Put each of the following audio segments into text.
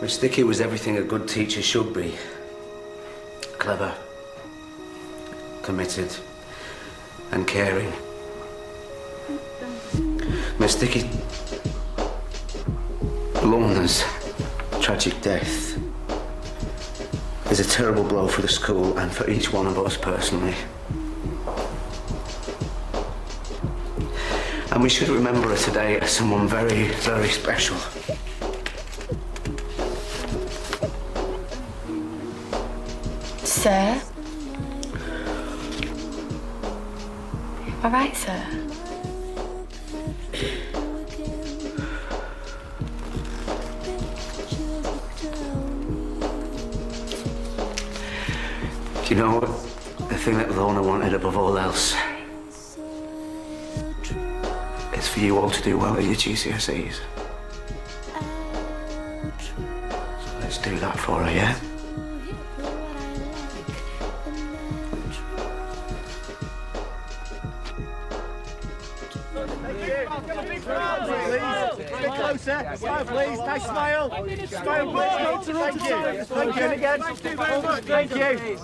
Miss Dickey was everything a good teacher should be. Clever, committed, and caring. Miss Dickey... Lorna's tragic death is a terrible blow for the school and for each one of us personally. And we should remember her today as someone very, very special. Sir? All right, sir. Do you know what? The thing that Lorna wanted above all else is for you all to do well at your GCSEs. So let's do that for her, yeah? Closer. Smile, please. Nice smile. Smile, please. Thank you. Thank you again. Thank you.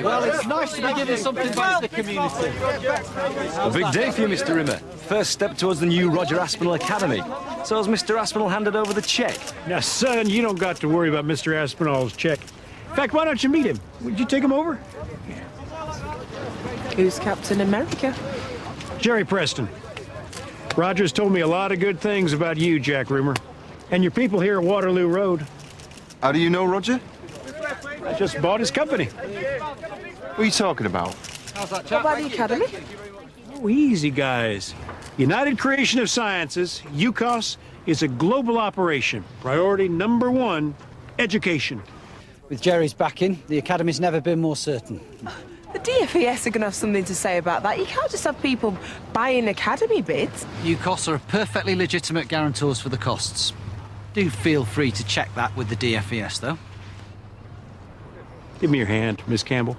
Well, it's nice to be giving something back to the community. A big day for you, Mr. Rimmer. First step towards the new Roger Aspinall Academy. So has Mr. Aspinall handed over the cheque? Now, son, you don't got to worry about Mr. Aspinall's cheque. In fact, why don't you meet him? Would you take him over? Who's Captain America? Jerry Preston. Roger's told me a lot of good things about you, Jack Rimmer, and your people here at Waterloo Road. How do you know Roger? I just bought his company. What are you talking about? How's that, chap? What about the Academy? Oh, easy, guys. United Creation of Sciences, UCOS, is a global operation. Priority number one, education. With Jerry's backing, the Academy's never been more certain. The DFES are going to have something to say about that. You can't just have people buying Academy bids. UCOS are perfectly legitimate guarantors for the costs. Do feel free to check that with the DFES, though. Give me your hand, Miss Campbell.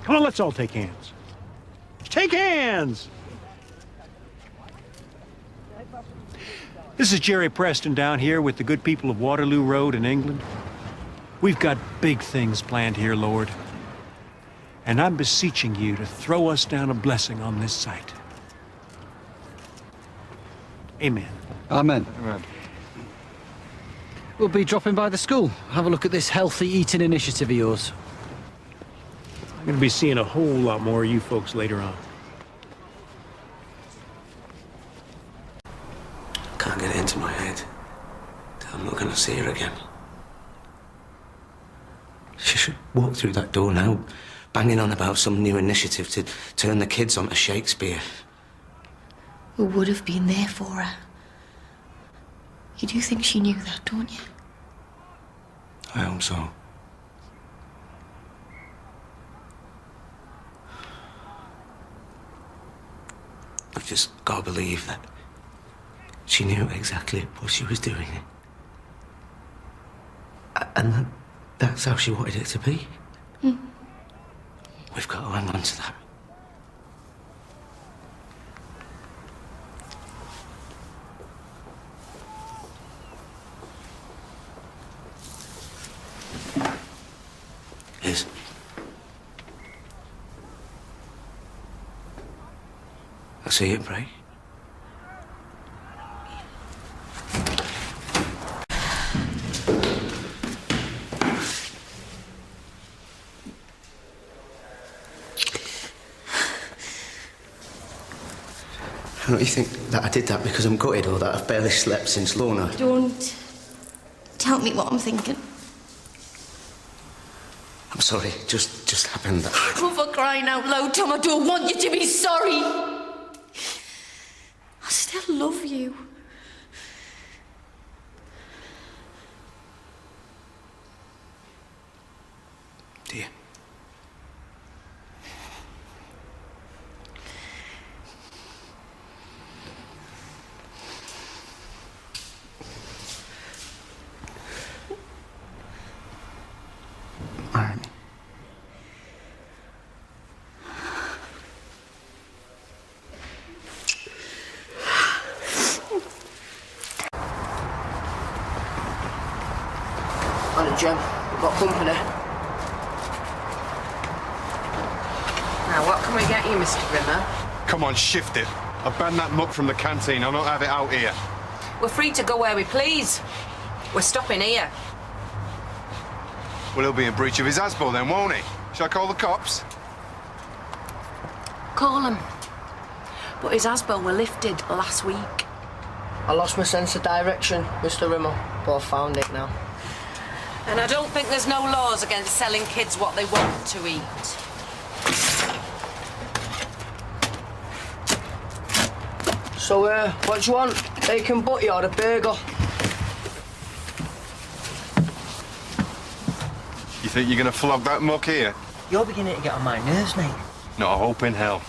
Come on, let's all take hands. Take hands! This is Jerry Preston down here with the good people of Waterloo Road in England. We've got big things planned here, Lord. And I'm beseeching you to throw us down a blessing on this site. Amen. Amen. Amen. We'll be dropping by the school. Have a look at this healthy eating initiative of yours. I'm going to be seeing a whole lot more of you folks later on. Can't get it into my head that I'm not going to see her again. She should walk through that door now, banging on about some new initiative to turn the kids onto Shakespeare. We would have been there for her. You do think she knew that, don't you? I hope so. I've just got to believe that she knew exactly what she was doing. And that's how she wanted it to be. We've got to hang on to that. Liz. I'll see you at break. Don't you think that I did that because I'm gutted or that I've barely slept since Lorna? Don't tell me what I'm thinking. I'm sorry, it just happened. Oh, for crying out loud, Tom, I don't want you to be sorry. I still love you. Do you? Marry me. Jem. We've got company. Now, what can we get you, Mr. Rimmer? Come on, shift it. I banned that muck from the canteen. I'll not have it out here. We're free to go where we please. We're stopping here. Well, he'll be in breach of his ASBO then, won't he? Shall I call the cops? Call him. But his ASBO were lifted last week. I lost my sense of direction, Mr. Rimmer, but I've found it now. And I don't think there's no laws against selling kids what they want to eat. So, what do you want? Bacon butty or a burger? You think you're gonna flog that muck here? You're beginning to get on my nerves, mate. Not a hope in hell.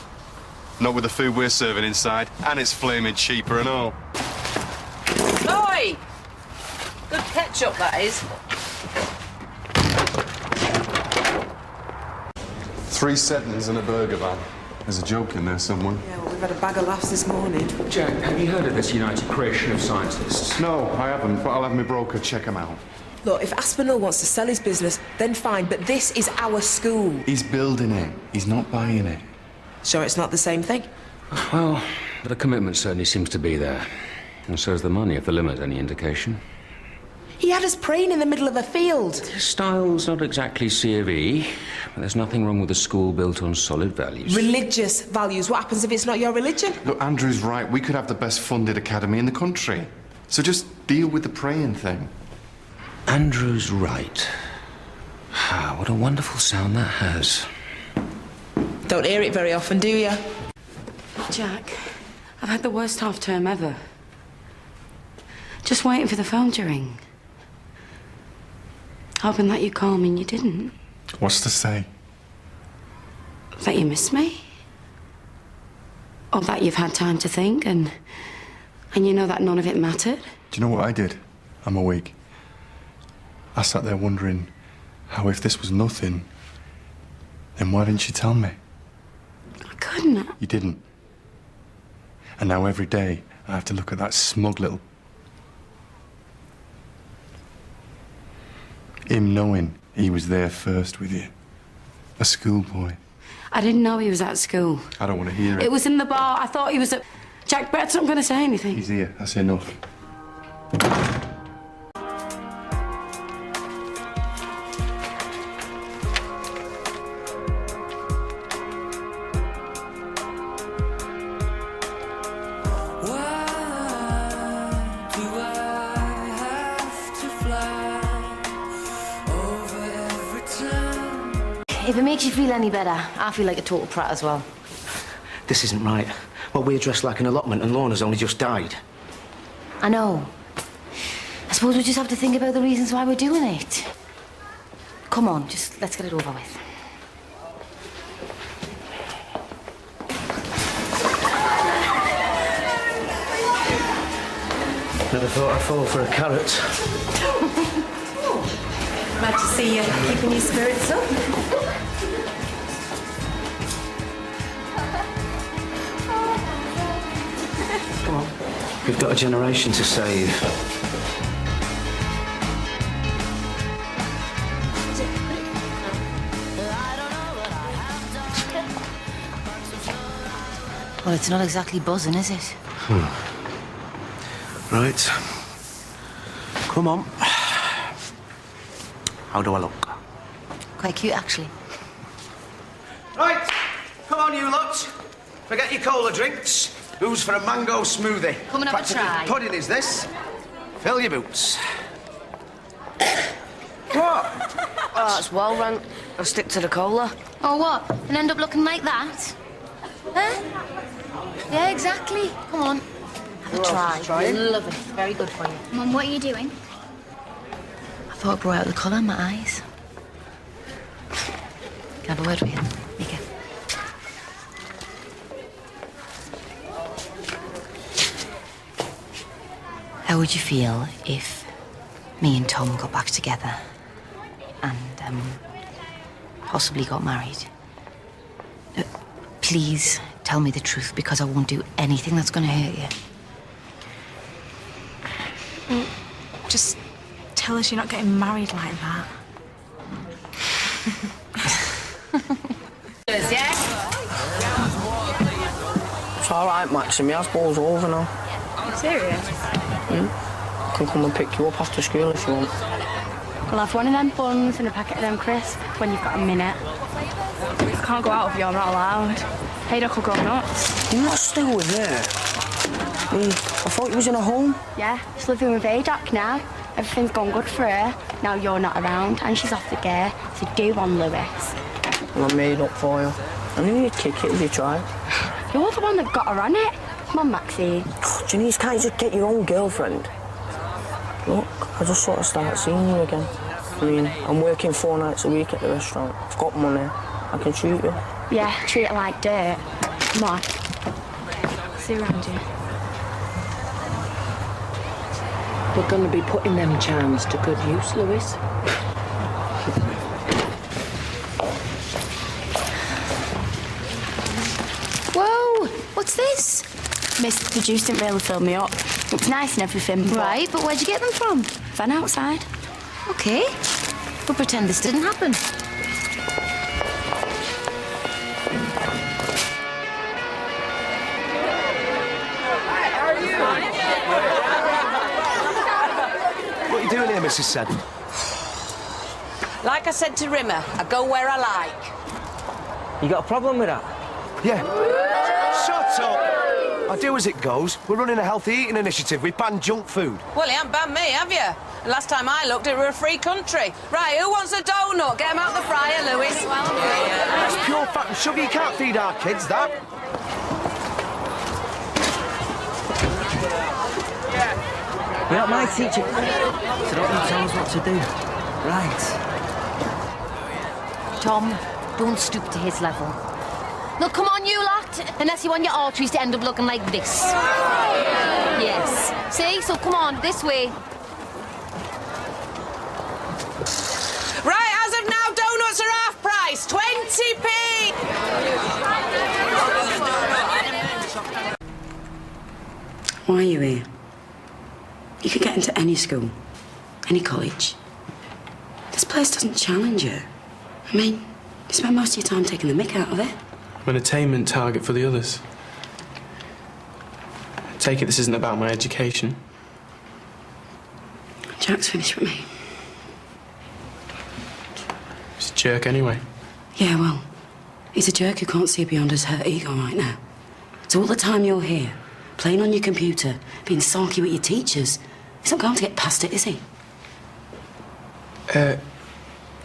Not with the food we're serving inside, and it's flaming cheaper and all. Oi! Good ketchup, that is. 3 settings and a burger van. There's a joke in there somewhere. Yeah, well, we've had a bag of laughs this morning. Jack, have you heard of this United Creation of Scientists? No, I haven't, but I'll have my broker check them out. Look, if Aspinall wants to sell his business, then fine, but this is our school. He's building it. He's not buying it. Sure it's not the same thing? Well, the commitment certainly seems to be there. And so's the money, if the limit's any indication. He had us praying in the middle of a field. His style's not exactly C of E, but there's nothing wrong with a school built on solid values. Religious values. What happens if it's not your religion? Look, Andrew's right. We could have the best funded academy in the country. So just deal with the praying thing. Andrew's right. Ah, what a wonderful sound that has. Don't hear it very often, do you? Jack, I've had the worst half term ever. Just waiting for the phone to ring. Hoping that you'd call me and you didn't. What's to say? That you miss me. Or that you've had time to think and you know that none of it mattered. Do you know what I did? I'm awake. I sat there wondering how if this was nothing, then why didn't you tell me? I couldn't. You didn't. And now every day I have to look at that smug little... him knowing he was there first with you. A schoolboy. I didn't know he was at school. I don't want to hear it. It was in the bar. I thought he was at... Jack, Brett's not going to say anything. He's here. That's enough. If it makes you feel any better, I feel like a total prat as well. This isn't right. Well, we're dressed like an allotment and Lorna's only just died. I know. I suppose we just have to think about the reasons why we're doing it. Come on, just let's get it over with. Never thought I'd fall for a carrot. Glad to see you keeping your spirits up. Come on. We've got a generation to save. Well, it's not exactly buzzing, is it? Right. Come on. How do I look? Quite cute, actually. Right. Come on, you lot. Forget your cola drinks. Who's for a mango smoothie? Come and have a Practically try. pudding is this. Fill your boots. What? Oh, it's well run. I'll stick to the cola. Or what? And end up looking like that? Huh? Yeah, exactly. Come on. Have a try. trying? You'll love it. Very good for you. Mum, what are you doing? I thought it brought out the colour in my eyes. Can I have a word with you? Mika? How would you feel if me and Tom got back together and possibly got married? Please tell me the truth, because I won't do anything that's going to hurt you. Just tell tell us you're not getting married like that. It's all right, Maxim. Your ball's over now. Serious? I can come and pick you up after school if you want. I'll have one of them buns and a packet of them crisps when you've got a minute. I can't go out with you, I'm not allowed. Haydock will go nuts. You're not still with her. I thought you was in a home. Yeah, she's living with Adoc now. Everything's gone good for her. Now you're not around and she's off the gear. So do on, Lewis. Well, I made up for you. I knew you'd kick it if you tried. You're the one that got her on it. Come on, Maxine. Oh, Janice, can't you just get your own girlfriend? Look, I just sort of start seeing you again. I mean, I'm working 4 nights a week at the restaurant. I've got money. I can treat you. Yeah, treat it like dirt. Come on. See you around you. We're going to be putting them charms to good use, Lewis. Whoa! What's this? Miss, the juice didn't really fill me up. It's nice and everything, but... Right, but where'd you get them from? Van outside. Okay. We'll pretend this didn't happen. What are you doing here, Mrs. Seddon? Like I said to Rimmer, I go where I like. You got a problem with that? Yeah. Shut up! I do as it goes. We're running a healthy eating initiative. We ban junk food. Well, you haven't banned me, have you? The last time I looked, it were a free country. Right, who wants a donut? Get 'em out the fryer, Lewis. That's pure fat and sugar. You can't feed our kids that. You're not my teacher, so don't you tell us what to do. Right. Tom, don't stoop to his level. No, come on, you lot. Unless you want your arteries to end up looking like this. Yes. See? So come on, this way. Right, as of now, donuts are half price. 20p! Why are you here? You could get into any school, any college. This place doesn't challenge you. I mean, you spend most of your time taking the mick out of it. I'm an attainment target for the others. I take it this isn't about my education. Jack's finished with me. He's a jerk anyway. Yeah, well, he's a jerk who can't see beyond his hurt ego right now. So all the time you're here, playing on your computer, being sulky with your teachers, he's not going to get past it, is he?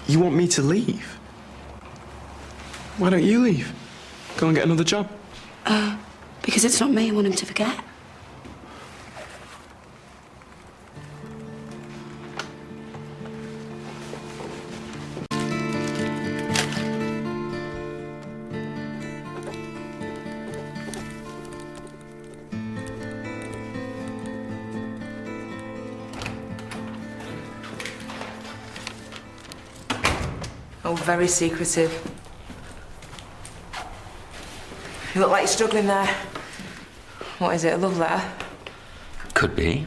You want me to leave? Why don't you leave? Go and get another job. Because it's not me I want him to forget. Oh, very secretive. You look like you're struggling there. What is it, a love letter? Could be.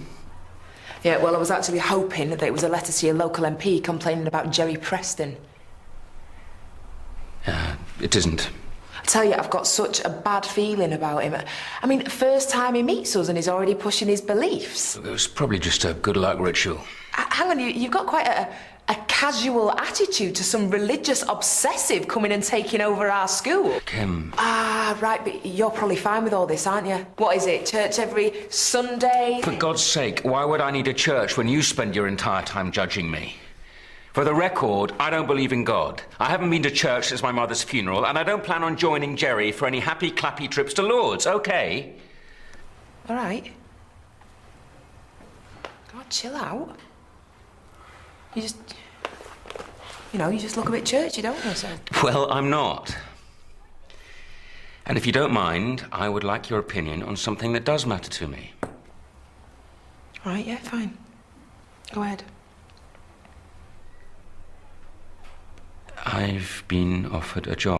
Yeah, well, I was actually hoping that it was a letter to your local MP complaining about Jerry Preston. It isn't. I tell you, I've got such a bad feeling about him. I mean, first time he meets us and he's already pushing his beliefs. It was probably just a good luck ritual. Hang on, you've got quite a casual attitude to some religious obsessive coming and taking over our school. Kim. Ah, right, but you're probably fine with all this, aren't you? What is it, church every Sunday? For God's sake, why would I need a church when you spend your entire time judging me? For the record, I don't believe in God. I haven't been to church since my mother's funeral, and I don't plan on joining Jerry for any happy, clappy trips to Lourdes, okay? All right. God, chill out. You just look a bit churchy, don't you, so? Well, I'm not. And if you don't mind, I would like your opinion on something that does matter to me. All right, yeah, fine. Go ahead. I've been offered a job.